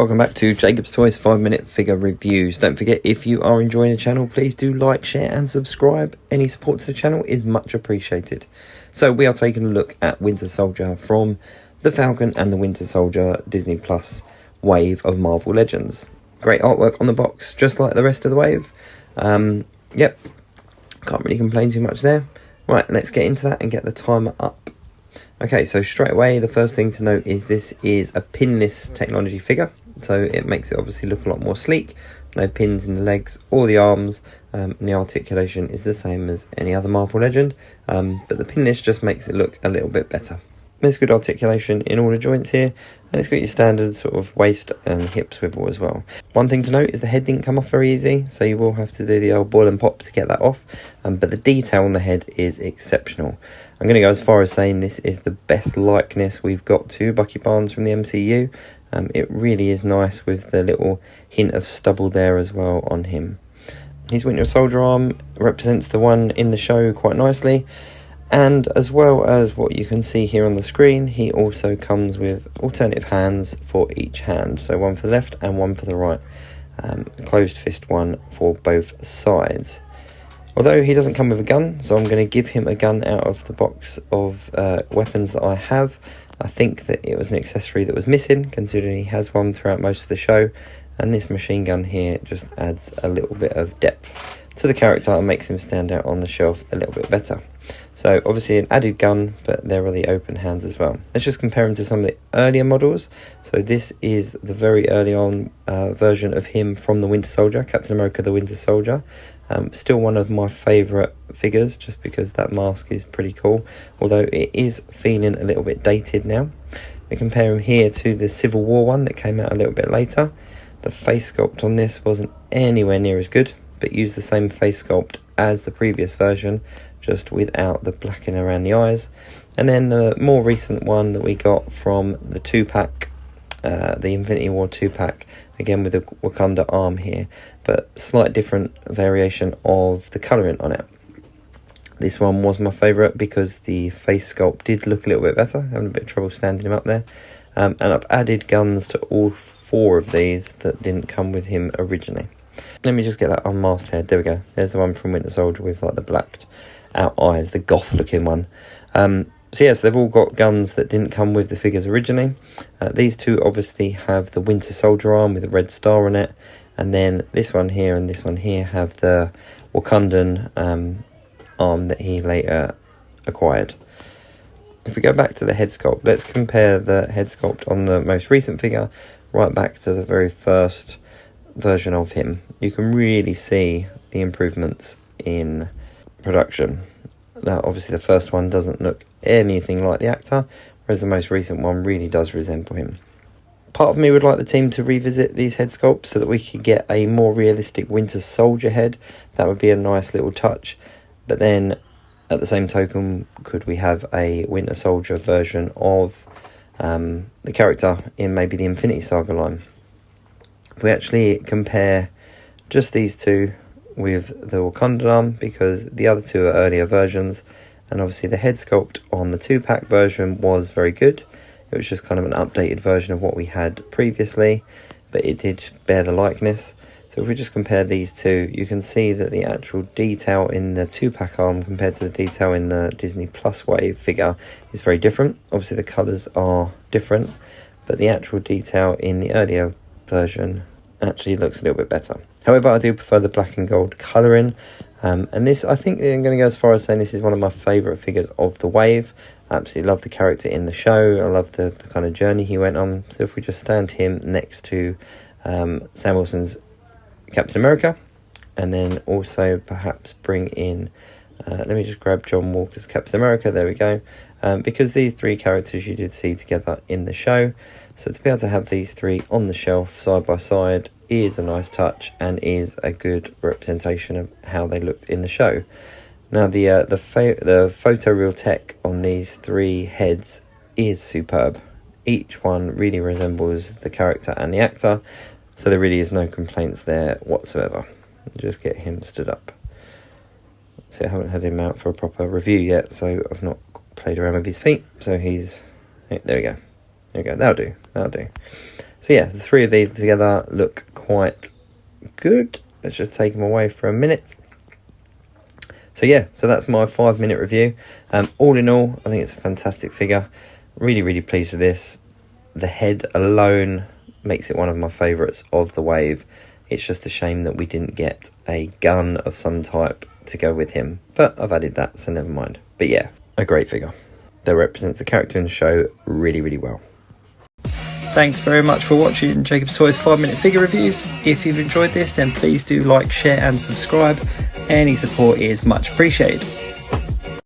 Welcome back to Jacob's Toys 5-minute figure reviews. Don't forget, if you are enjoying the channel, please do like, share and subscribe. Any support to the channel is much appreciated. So we are taking a look at Winter Soldier from the Falcon and the Winter Soldier Disney Plus wave of Marvel Legends. Great artwork on the box, just like the rest of the wave. Yep, can't really complain too much there. Right, let's get into that and get the timer up. Okay, so straight away, the first thing to note is this is a pinless technology figure. So it makes it obviously look a lot more sleek. No pins in the legs or the arms, and the articulation is the same as any other Marvel Legend, but the pinless just makes it look a little bit better. There's good articulation in all the joints here, and it's got your standard sort of waist and hip swivel as well. One thing to note is the head didn't come off very easy, so you will have to do the old boil and pop to get that off, but the detail on the head is exceptional. I'm going to go as far as saying this is the best likeness we've got to Bucky Barnes from the MCU. It really is nice with the little hint of stubble there as well on him. His Winter Soldier arm represents the one in the show quite nicely, and as well as what you can see here on the screen, he also comes with alternative hands for each hand, so one for the left and one for the right, a closed fist one for both sides. Although he doesn't come with a gun, so I'm going to give him a gun out of the box of weapons that I have. I think that it was an accessory that was missing, considering he has one throughout most of the show, and this machine gun here just adds a little bit of depth to the character and makes him stand out on the shelf a little bit better. So obviously an added gun, but there are the open hands as well. Let's just compare him to some of the earlier models. So this is the very early on version of him from the Winter Soldier, Captain America the Winter Soldier. Still one of my favourite figures, just because that mask is pretty cool, although it is feeling a little bit dated now. We compare him here to the Civil War one that came out a little bit later. The face sculpt on this wasn't anywhere near as good, but used the same face sculpt as the previous version, just without the blacking around the eyes. And then the more recent one that we got from the 2-pack, the Infinity War 2-pack, again with the Wakanda arm here, but slight different variation of the colouring on it. This one was my favourite because the face sculpt did look a little bit better, having a bit of trouble standing him up there. And I've added guns to all 4 of these that didn't come with him originally. Let me just get that unmasked head. There we go. There's the one from Winter Soldier with like the blacked out eyes, the goth looking one. So yes, they've all got guns that didn't come with the figures originally. These two obviously have the Winter Soldier arm with a red star on it, and then this one here and this one here have the Wakandan arm that he later acquired. If we go back to the head sculpt, let's compare the head sculpt on the most recent figure right back to the very first version of him. You can really see the improvements in production. Now, obviously the first one doesn't look anything like the actor, whereas the most recent one really does resemble him. Part of me would like the team to revisit these head sculpts so that we could get a more realistic Winter Soldier head. That would be a nice little touch. But then, at the same token, could we have a Winter Soldier version of the character in maybe the Infinity Saga line? If we actually compare just these two with the Wakanda arm, because the other two are earlier versions, and obviously the head sculpt on the 2-pack version was very good. It was just kind of an updated version of what we had previously, but it did bear the likeness. So if we just compare these two, you can see that the actual detail in the 2-pack arm compared to the detail in the Disney Plus wave figure is very different. Obviously the colours are different, but the actual detail in the earlier version actually looks a little bit better. However, I do prefer the black and gold colouring, and this, I think I'm going to go as far as saying this is one of my favourite figures of the wave. I absolutely love the character in the show. I love the kind of journey he went on. So if we just stand him next to Sam Wilson's Captain America, and then also perhaps bring in, let me just grab John Walker's Captain America, there we go, because these 3 characters you did see together in the show. So to be able to have these 3 on the shelf side by side is a nice touch and is a good representation of how they looked in the show. Now the photoreal tech on these 3 heads is superb. Each one really resembles the character and the actor, so there really is no complaints there whatsoever. Just get him stood up. So I haven't had him out for a proper review yet, so I've not played around with his feet. So he's, there we go. There we go, that'll do. So yeah, the three of these together look quite good. Let's just take them away for a minute. So yeah, so that's my 5-minute review. All in all, I think it's a fantastic figure. Really, really pleased with this. The head alone makes it one of my favourites of the wave. It's just a shame that we didn't get a gun of some type to go with him. But I've added that, so never mind. But yeah, a great figure that represents the character in the show really, really well. Thanks very much for watching Jacob's Toys 5-minute figure reviews. If you've enjoyed this, then please do like, share and subscribe. Any support is much appreciated.